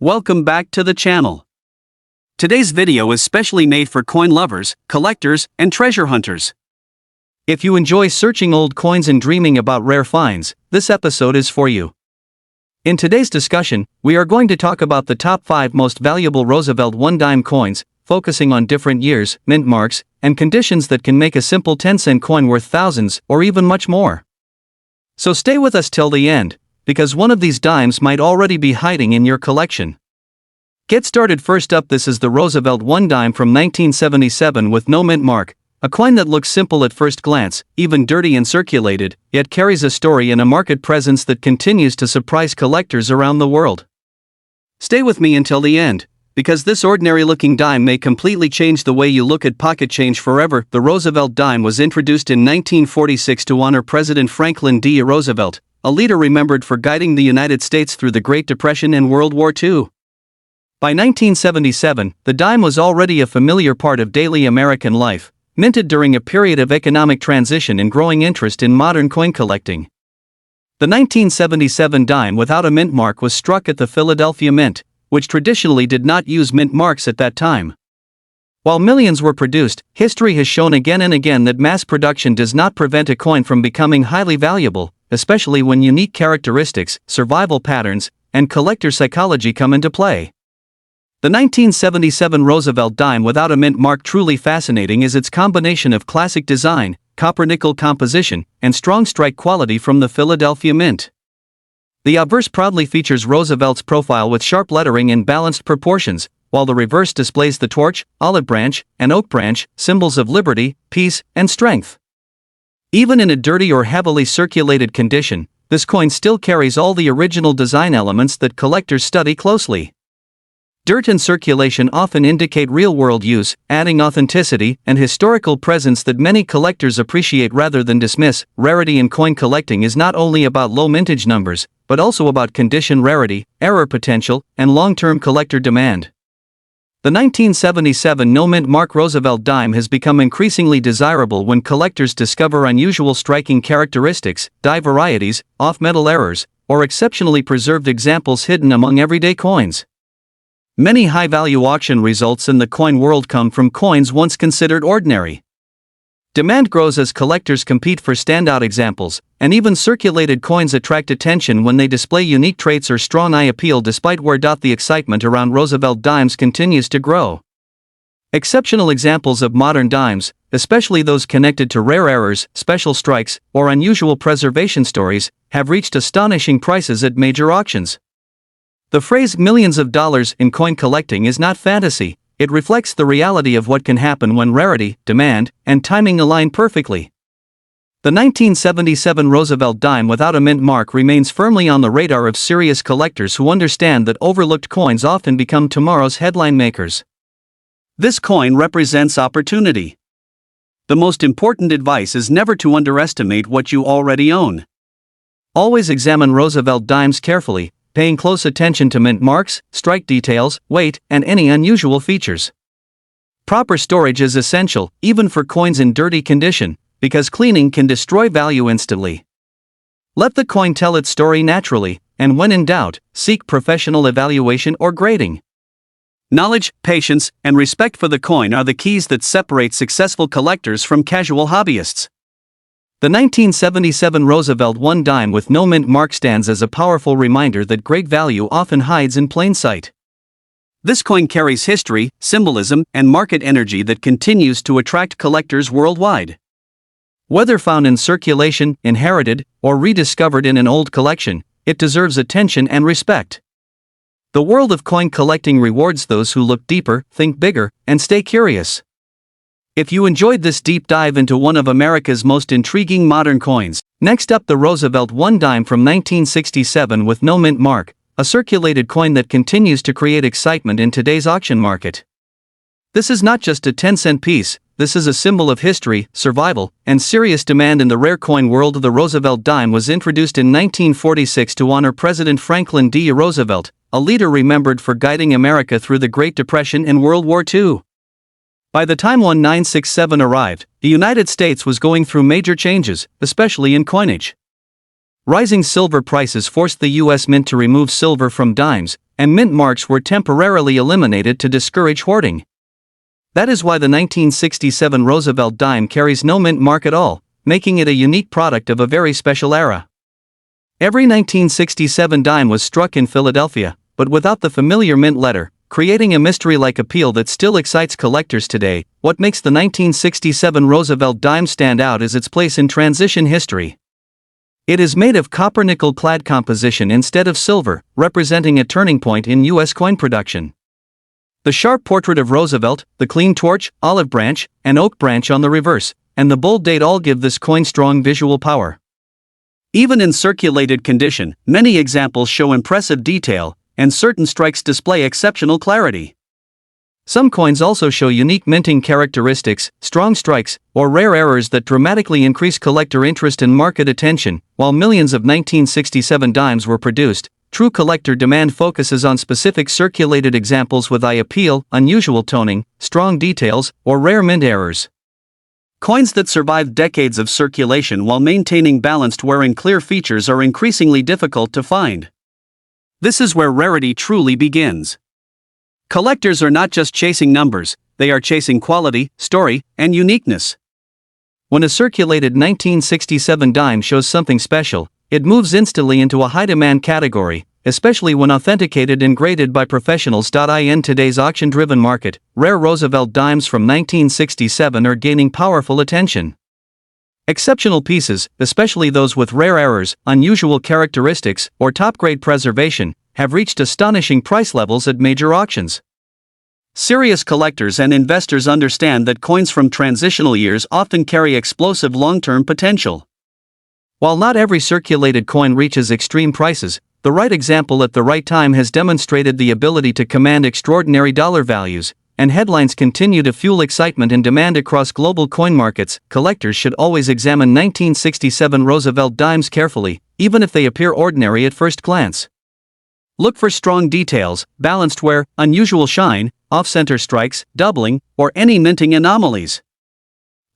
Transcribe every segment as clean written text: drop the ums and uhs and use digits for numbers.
Welcome back to the channel. Today's video is specially made for coin lovers, collectors, and treasure hunters. If you enjoy searching old coins and dreaming about rare finds, this episode is for you. In today's discussion, we are going to talk about the top 5 most valuable Roosevelt 1-dime coins, focusing on different years, mint marks, and conditions that can make a simple 10-cent coin worth thousands or even much more. So stay with us till the end, because one of these dimes might already be hiding in your collection. Get started. First up, this is the Roosevelt 1-dime from 1977 with no mint mark, a coin that looks simple at first glance, even dirty and circulated, yet carries a story and a market presence that continues to surprise collectors around the world. Stay with me until the end, because this ordinary-looking dime may completely change the way you look at pocket change forever. The Roosevelt dime was introduced in 1946 to honor President Franklin D. Roosevelt, a leader remembered for guiding the United States through the Great Depression and World War II. By 1977, the dime was already a familiar part of daily American life, minted during a period of economic transition and growing interest in modern coin collecting. The 1977 dime without a mint mark was struck at the Philadelphia Mint, which traditionally did not use mint marks at that time. While millions were produced, history has shown again and again that mass production does not prevent a coin from becoming highly valuable, especially when unique characteristics, survival patterns, and collector psychology come into play. The 1977 Roosevelt dime without a mint mark, truly fascinating is its combination of classic design, copper-nickel composition, and strong strike quality from the Philadelphia Mint. The obverse proudly features Roosevelt's profile with sharp lettering and balanced proportions, while the reverse displays the torch, olive branch, and oak branch, symbols of liberty, peace, and strength. Even in a dirty or heavily circulated condition, this coin still carries all the original design elements that collectors study closely. Dirt and circulation often indicate real-world use, adding authenticity and historical presence that many collectors appreciate rather than dismiss. Rarity in coin collecting is not only about low mintage numbers, but also about condition rarity, error potential, and long-term collector demand. The 1977 no-mint mark Roosevelt dime has become increasingly desirable when collectors discover unusual striking characteristics, die varieties, off-metal errors, or exceptionally preserved examples hidden among everyday coins. Many high-value auction results in the coin world come from coins once considered ordinary. Demand grows as collectors compete for standout examples, and even circulated coins attract attention when they display unique traits or strong eye appeal. Despite where the excitement around Roosevelt dimes continues to grow. Exceptional examples of modern dimes, especially those connected to rare errors, special strikes, or unusual preservation stories, have reached astonishing prices at major auctions. The phrase "millions of dollars" in coin collecting is not fantasy. It reflects the reality of what can happen when rarity, demand, and timing align perfectly. The 1977 Roosevelt dime without a mint mark remains firmly on the radar of serious collectors who understand that overlooked coins often become tomorrow's headline makers. This coin represents opportunity. The most important advice is never to underestimate what you already own. Always examine Roosevelt dimes carefully, paying close attention to mint marks, strike details, weight, and any unusual features. Proper storage is essential, even for coins in dirty condition, because cleaning can destroy value instantly. Let the coin tell its story naturally, and when in doubt, seek professional evaluation or grading. Knowledge, patience, and respect for the coin are the keys that separate successful collectors from casual hobbyists. The 1977 Roosevelt 1-dime with no mint mark stands as a powerful reminder that great value often hides in plain sight. This coin carries history, symbolism, and market energy that continues to attract collectors worldwide. Whether found in circulation, inherited, or rediscovered in an old collection, it deserves attention and respect. The world of coin collecting rewards those who look deeper, think bigger, and stay curious. If you enjoyed this deep dive into one of America's most intriguing modern coins, next up, the Roosevelt 1-dime from 1967 with no mint mark, a circulated coin that continues to create excitement in today's auction market. This is not just a 10-cent piece, this is a symbol of history, survival, and serious demand in the rare coin world. The Roosevelt dime was introduced in 1946 to honor President Franklin D. Roosevelt, a leader remembered for guiding America through the Great Depression and World War II. By the time 1967 arrived, the United States was going through major changes, especially in coinage. Rising silver prices forced the U.S. Mint to remove silver from dimes, and mint marks were temporarily eliminated to discourage hoarding. That is why the 1967 Roosevelt dime carries no mint mark at all, making it a unique product of a very special era. Every 1967 dime was struck in Philadelphia, but without the familiar mint letter, creating a mystery-like appeal that still excites collectors today. What makes the 1967 Roosevelt dime stand out is its place in transition history. It is made of copper-nickel clad composition instead of silver, representing a turning point in U.S. coin production. The sharp portrait of Roosevelt, the clean torch, olive branch, and oak branch on the reverse, and the bold date all give this coin strong visual power. Even in circulated condition, many examples show impressive detail, and certain strikes display exceptional clarity. Some coins also show unique minting characteristics, strong strikes, or rare errors that dramatically increase collector interest and market attention. While millions of 1967 dimes were produced, true collector demand focuses on specific circulated examples with eye appeal, unusual toning, strong details, or rare mint errors. Coins that survive decades of circulation while maintaining balanced wear and clear features are increasingly difficult to find. This is where rarity truly begins. Collectors are not just chasing numbers, they are chasing quality, story, and uniqueness. When a circulated 1967 dime shows something special, it moves instantly into a high-demand category, especially when authenticated and graded by professionals. In today's auction-driven market, rare Roosevelt dimes from 1967 are gaining powerful attention. Exceptional pieces, especially those with rare errors, unusual characteristics, or top-grade preservation, have reached astonishing price levels at major auctions. Serious collectors and investors understand that coins from transitional years often carry explosive long-term potential. While not every circulated coin reaches extreme prices, the right example at the right time has demonstrated the ability to command extraordinary dollar values, and headlines continue to fuel excitement and demand across global coin markets. Collectors should always examine 1967 Roosevelt dimes carefully, even if they appear ordinary at first glance. Look for strong details, balanced wear, unusual shine, off-center strikes, doubling, or any minting anomalies.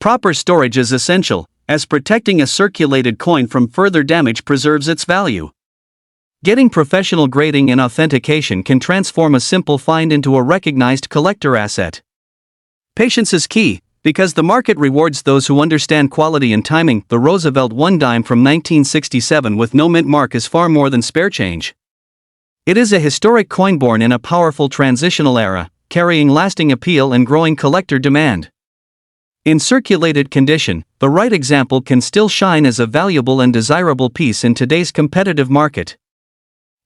Proper storage is essential, as protecting a circulated coin from further damage preserves its value. Getting professional grading and authentication can transform a simple find into a recognized collector asset. Patience is key, because the market rewards those who understand quality and timing. The Roosevelt 1 dime from 1967 with no mint mark is far more than spare change. It is a historic coin born in a powerful transitional era, carrying lasting appeal and growing collector demand. In circulated condition, the right example can still shine as a valuable and desirable piece in today's competitive market.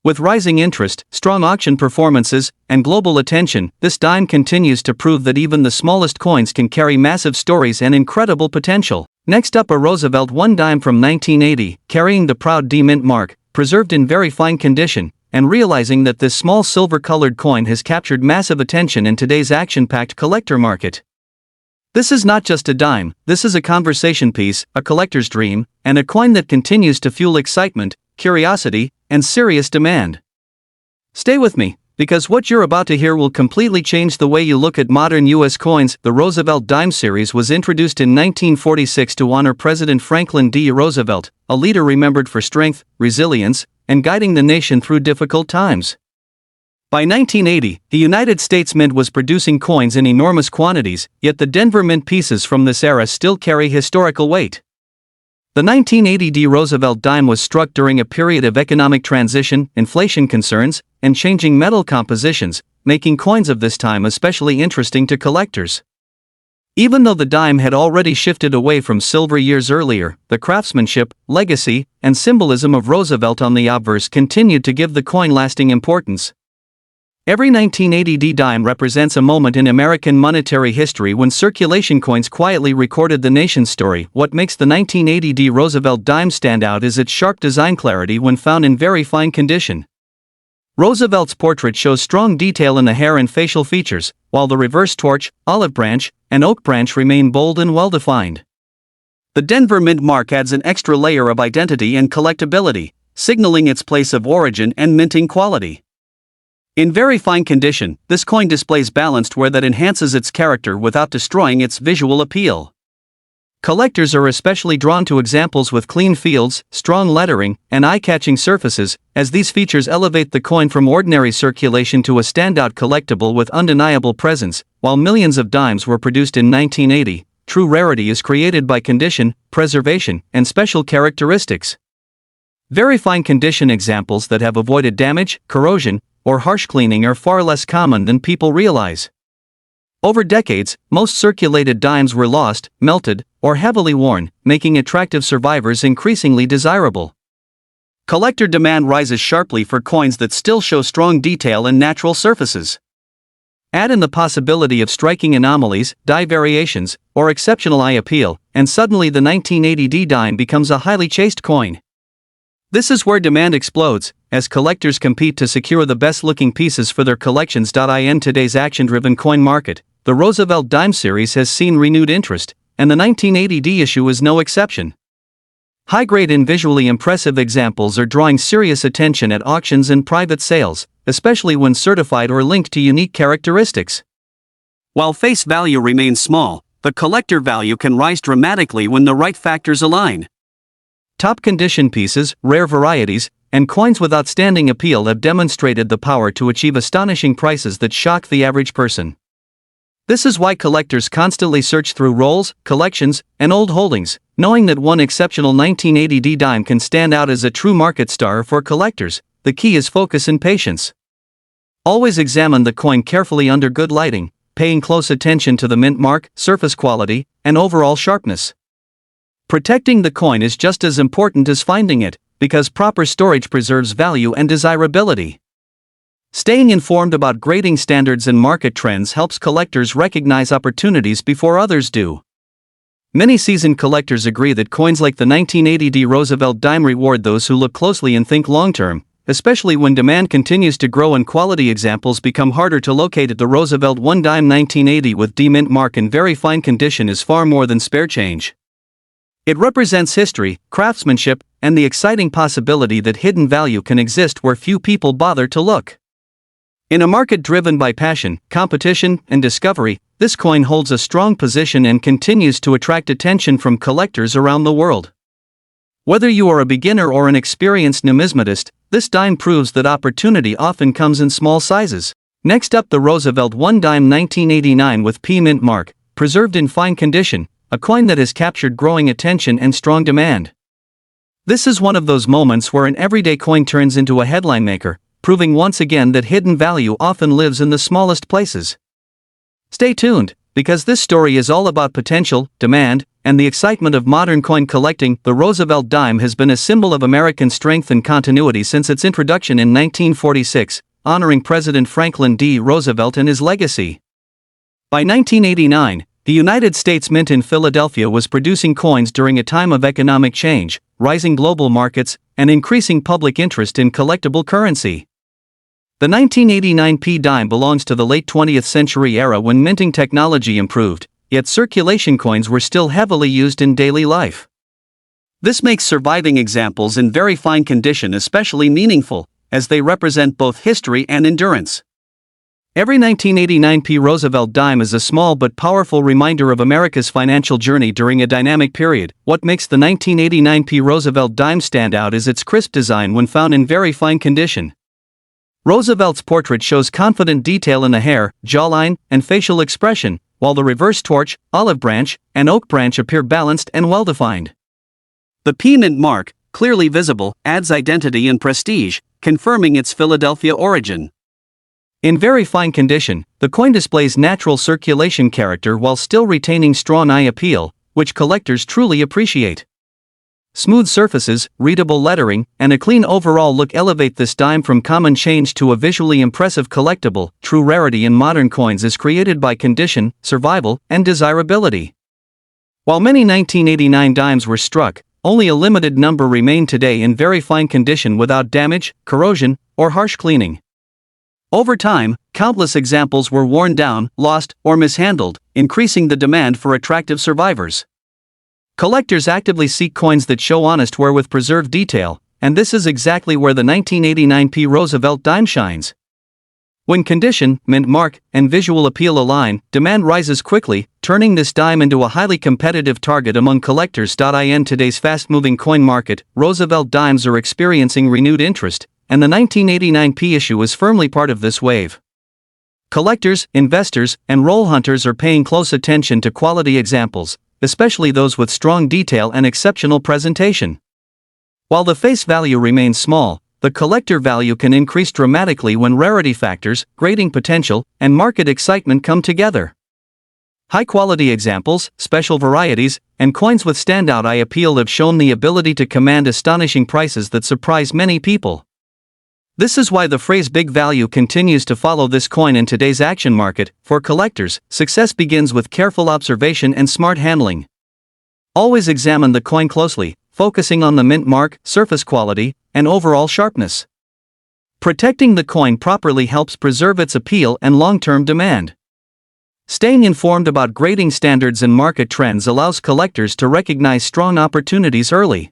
With rising interest, strong auction performances, and global attention, this dime continues to prove that even the smallest coins can carry massive stories and incredible potential. Next up, a Roosevelt 1 dime from 1980, carrying the proud D mint mark, preserved in very fine condition, and realizing that this small silver-colored coin has captured massive attention in today's action-packed collector market. This is not just a dime, this is a conversation piece, a collector's dream, and a coin that continues to fuel excitement, curiosity, and serious demand. Stay with me, because what you're about to hear will completely change the way you look at modern U.S. coins. The Roosevelt Dime Series was introduced in 1946 to honor President Franklin D. Roosevelt, a leader remembered for strength, resilience, and guiding the nation through difficult times. By 1980, the United States Mint was producing coins in enormous quantities, yet the Denver Mint pieces from this era still carry historical weight. The 1980 D. Roosevelt dime was struck during a period of economic transition, inflation concerns, and changing metal compositions, making coins of this time especially interesting to collectors. Even though the dime had already shifted away from silver years earlier, the craftsmanship, legacy, and symbolism of Roosevelt on the obverse continued to give the coin lasting importance. Every 1980 D dime represents a moment in American monetary history when circulation coins quietly recorded the nation's story. What makes the 1980 D Roosevelt dime stand out is its sharp design clarity when found in very fine condition. Roosevelt's portrait shows strong detail in the hair and facial features, while the reverse torch, olive branch, and oak branch remain bold and well-defined. The Denver Mint mark adds an extra layer of identity and collectability, signaling its place of origin and minting quality. In very fine condition, this coin displays balanced wear that enhances its character without destroying its visual appeal. Collectors are especially drawn to examples with clean fields, strong lettering, and eye-catching surfaces, as these features elevate the coin from ordinary circulation to a standout collectible with undeniable presence. While millions of dimes were produced in 1980, true rarity is created by condition, preservation, and special characteristics. Very fine condition examples that have avoided damage, corrosion, or harsh cleaning are far less common than people realize. Over decades, most circulated dimes were lost, melted, or heavily worn, making attractive survivors increasingly desirable. Collector demand rises sharply for coins that still show strong detail and natural surfaces. Add in the possibility of striking anomalies, die variations, or exceptional eye appeal, and suddenly the 1980D dime becomes a highly chased coin. This is where demand explodes, as collectors compete to secure the best-looking pieces for their collections. In today's action-driven coin market, the Roosevelt dime series has seen renewed interest, and the 1980D issue is no exception. High-grade and visually impressive examples are drawing serious attention at auctions and private sales, especially when certified or linked to unique characteristics. While face value remains small, the collector value can rise dramatically when the right factors align. Top condition pieces, rare varieties, and coins with outstanding appeal have demonstrated the power to achieve astonishing prices that shock the average person. This is why collectors constantly search through rolls, collections, and old holdings, knowing that one exceptional 1980D dime can stand out as a true market star for collectors. The key is focus and patience. Always examine the coin carefully under good lighting, paying close attention to the mint mark, surface quality, and overall sharpness. Protecting the coin is just as important as finding it, because proper storage preserves value and desirability. Staying informed about grading standards and market trends helps collectors recognize opportunities before others do. Many seasoned collectors agree that coins like the 1980D Roosevelt dime reward those who look closely and think long-term, especially when demand continues to grow and quality examples become harder to locate. The Roosevelt 1 dime 1980 with D mint mark in very fine condition is far more than spare change. It represents history, craftsmanship, and the exciting possibility that hidden value can exist where few people bother to look. In a market driven by passion, competition, and discovery, this coin holds a strong position and continues to attract attention from collectors around the world. Whether you are a beginner or an experienced numismatist, this dime proves that opportunity often comes in small sizes. Next up, the Roosevelt 1 dime 1989 with P mint mark, preserved in fine condition, a coin that has captured growing attention and strong demand. This is one of those moments where an everyday coin turns into a headline maker, proving once again that hidden value often lives in the smallest places. Stay tuned, because this story is all about potential, demand, and the excitement of modern coin collecting. The Roosevelt dime has been a symbol of American strength and continuity since its introduction in 1946, honoring President Franklin D. Roosevelt and his legacy. By 1989, the United States Mint in Philadelphia was producing coins during a time of economic change, rising global markets, and increasing public interest in collectible currency. The 1989 P dime belongs to the late 20th century era when minting technology improved, yet circulation coins were still heavily used in daily life. This makes surviving examples in very fine condition especially meaningful, as they represent both history and endurance. Every 1989 P Roosevelt dime is a small but powerful reminder of America's financial journey during a dynamic period. What makes the 1989 P Roosevelt dime stand out is its crisp design when found in very fine condition. Roosevelt's portrait shows confident detail in the hair, jawline, and facial expression, while the reverse torch, olive branch, and oak branch appear balanced and well-defined. The P mint mark, clearly visible, adds identity and prestige, confirming its Philadelphia origin. In very fine condition, the coin displays natural circulation character while still retaining strong eye appeal, which collectors truly appreciate. Smooth surfaces, readable lettering, and a clean overall look elevate this dime from common change to a visually impressive collectible. True rarity in modern coins is created by condition, survival, and desirability. While many 1989 dimes were struck, only a limited number remain today in very fine condition without damage, corrosion, or harsh cleaning. Over time, countless examples were worn down, lost, or mishandled, increasing the demand for attractive survivors. Collectors actively seek coins that show honest wear with preserved detail, and this is exactly where the 1989 P Roosevelt dime shines. When condition, mint mark, and visual appeal align, demand rises quickly, turning this dime into a highly competitive target among collectors. In today's fast-moving coin market, Roosevelt dimes are experiencing renewed interest, and the 1989 P issue is firmly part of this wave. Collectors, investors, and roll hunters are paying close attention to quality examples, especially those with strong detail and exceptional presentation. While the face value remains small, the collector value can increase dramatically when rarity factors, grading potential, and market excitement come together. High-quality examples, special varieties, and coins with standout eye appeal have shown the ability to command astonishing prices that surprise many people. This is why the phrase big value continues to follow this coin in today's action market. For collectors, success begins with careful observation and smart handling. Always examine the coin closely, focusing on the mint mark, surface quality, and overall sharpness. Protecting the coin properly helps preserve its appeal and long-term demand. Staying informed about grading standards and market trends allows collectors to recognize strong opportunities early.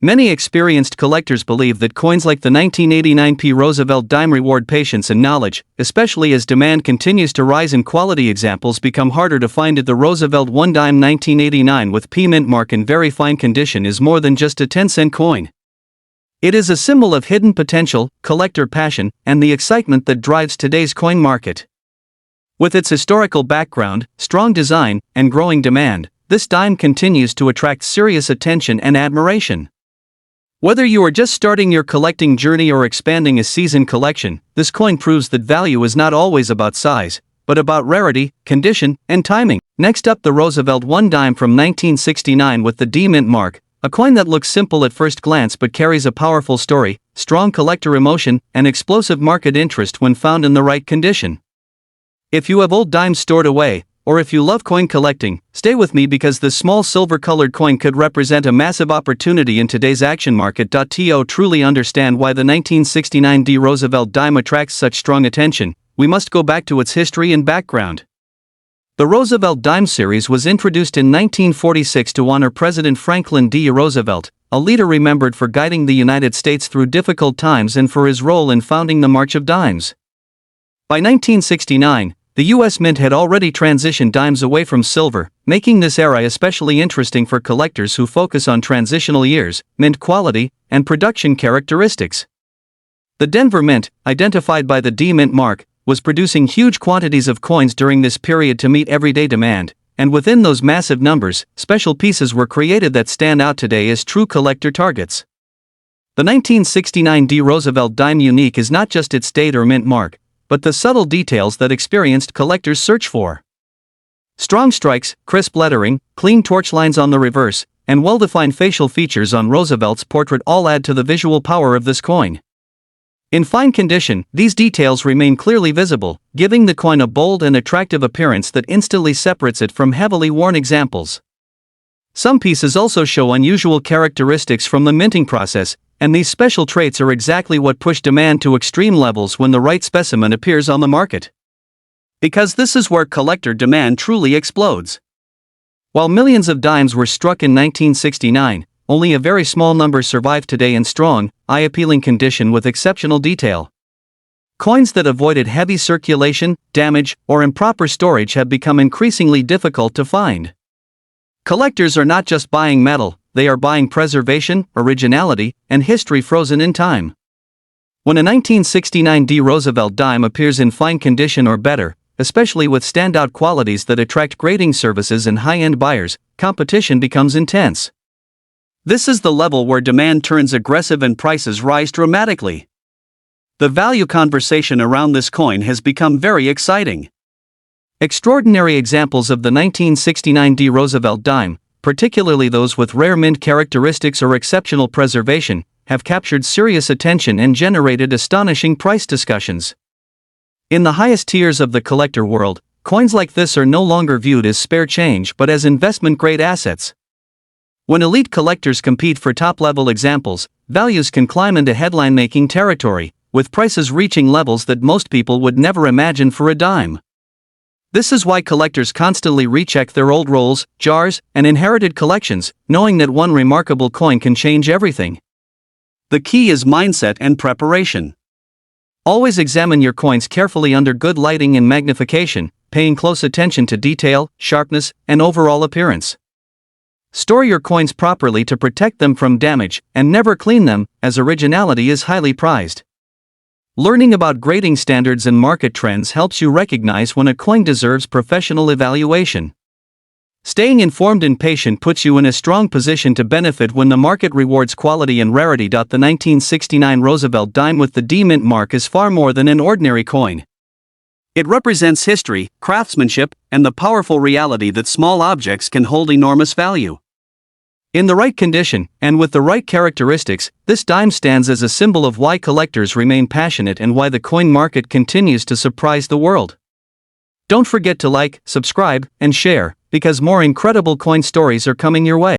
Many experienced collectors believe that coins like the 1989 P Roosevelt dime reward patience and knowledge, especially as demand continues to rise and quality examples become harder to find. The Roosevelt 1 dime 1989 with P mint mark in very fine condition is more than just a 10-cent coin. It is a symbol of hidden potential, collector passion, and the excitement that drives today's coin market. With its historical background, strong design, and growing demand, this dime continues to attract serious attention and admiration. Whether you are just starting your collecting journey or expanding a seasoned collection, this coin proves that value is not always about size, but about rarity, condition, and timing. Next up, the Roosevelt 1 dime from 1969 with the D mint mark, a coin that looks simple at first glance but carries a powerful story, strong collector emotion, and explosive market interest when found in the right condition. If you have old dimes stored away, or if you love coin collecting, stay with me because this small silver-colored coin could represent a massive opportunity in today's action market. To truly understand why the 1969 D Roosevelt dime attracts such strong attention, we must go back to its history and background. The Roosevelt dime series was introduced in 1946 to honor President Franklin D. Roosevelt, a leader remembered for guiding the United States through difficult times and for his role in founding the March of Dimes. By 1969, the U.S. Mint had already transitioned dimes away from silver, making this era especially interesting for collectors who focus on transitional years, mint quality, and production characteristics. The Denver Mint, identified by the D mint mark, was producing huge quantities of coins during this period to meet everyday demand, and within those massive numbers, special pieces were created that stand out today as true collector targets. The 1969 D Roosevelt dime unique is not just its date or mint mark, but the subtle details that experienced collectors search for. Strong strikes, crisp lettering, clean torch lines on the reverse, and well-defined facial features on Roosevelt's portrait all add to the visual power of this coin. In fine condition, these details remain clearly visible, giving the coin a bold and attractive appearance that instantly separates it from heavily worn examples. Some pieces also show unusual characteristics from the minting process, and these special traits are exactly what push demand to extreme levels when the right specimen appears on the market. Because this is where collector demand truly explodes. While millions of dimes were struck in 1969, only a very small number survive today in strong, eye-appealing condition with exceptional detail. Coins that avoided heavy circulation, damage, or improper storage have become increasingly difficult to find. Collectors are not just buying metal, they are buying preservation, originality, and history frozen in time. When a 1969 D Roosevelt dime appears in fine condition or better, especially with standout qualities that attract grading services and high-end buyers, competition becomes intense. This is the level where demand turns aggressive and prices rise dramatically. The value conversation around this coin has become very exciting. Extraordinary examples of the 1969 D Roosevelt dime, particularly those with rare mint characteristics or exceptional preservation, have captured serious attention and generated astonishing price discussions. In the highest tiers of the collector world, coins like this are no longer viewed as spare change but as investment-grade assets. When elite collectors compete for top-level examples, values can climb into headline-making territory, with prices reaching levels that most people would never imagine for a dime. This is why collectors constantly recheck their old rolls, jars, and inherited collections, knowing that one remarkable coin can change everything. The key is mindset and preparation. Always examine your coins carefully under good lighting and magnification, paying close attention to detail, sharpness, and overall appearance. Store your coins properly to protect them from damage, and never clean them, as originality is highly prized. Learning about grading standards and market trends helps you recognize when a coin deserves professional evaluation. Staying informed and patient puts you in a strong position to benefit when the market rewards quality and rarity. The 1969 Roosevelt dime with the D mint mark is far more than an ordinary coin. It represents history, craftsmanship, and the powerful reality that small objects can hold enormous value. In the right condition, and with the right characteristics, this dime stands as a symbol of why collectors remain passionate and why the coin market continues to surprise the world. Don't forget to like, subscribe, and share, because more incredible coin stories are coming your way.